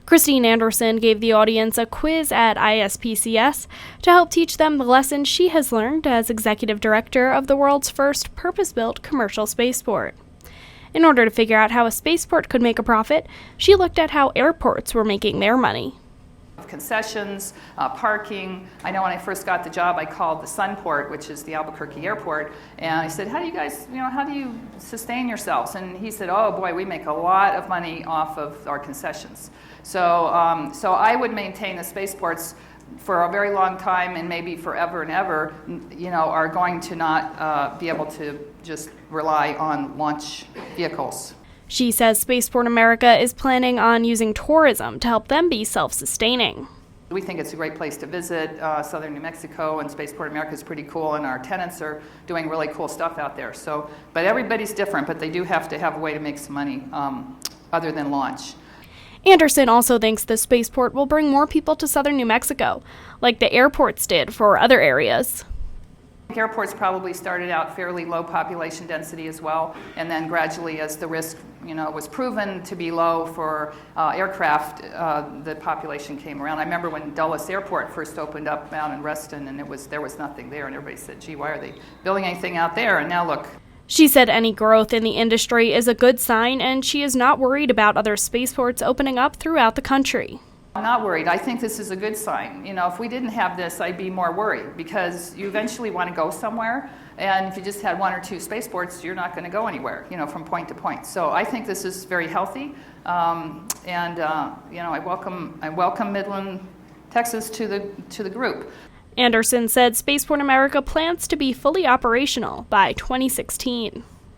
Christine Anderson gave the audience a quiz at ISPCS to help teach them the lessons she has learned as executive director of the world's first purpose-built commercial spaceport. In order to figure out how a spaceport could make a profit, she looked at how airports were making their money. Concessions, parking. I know when I first got the job, I called the Sunport, which is the Albuquerque airport, and I said, how do you guys, how do you sustain yourselves? And he said, oh boy, we make a lot of money off of our concessions. So I would maintain the spaceports for a very long time, and maybe forever and ever, are going to not be able to just rely on launch vehicles. She says Spaceport America is planning on using tourism to help them be self-sustaining. We think it's a great place to visit, southern New Mexico, and Spaceport America is pretty cool, and our tenants are doing really cool stuff out there. But everybody's different, but they do have to have a way to make some money other than launch. Anderson also thinks the spaceport will bring more people to southern New Mexico, like the airports did for other areas. Airports probably started out fairly low population density as well, and then gradually, as the risk was proven to be low for aircraft, the population came around. I remember when Dulles Airport first opened up down in Reston, and there was nothing there, and everybody said, gee, why are they building anything out there? And now look. She said any growth in the industry is a good sign, and she is not worried about other spaceports opening up throughout the country. I'm not worried. I think this is a good sign. If we didn't have this, I'd be more worried, because you eventually want to go somewhere, and if you just had one or two spaceports, you're not going to go anywhere, from point to point. So I think this is very healthy, and I welcome Midland, Texas to the group. Anderson said Spaceport America plans to be fully operational by 2016.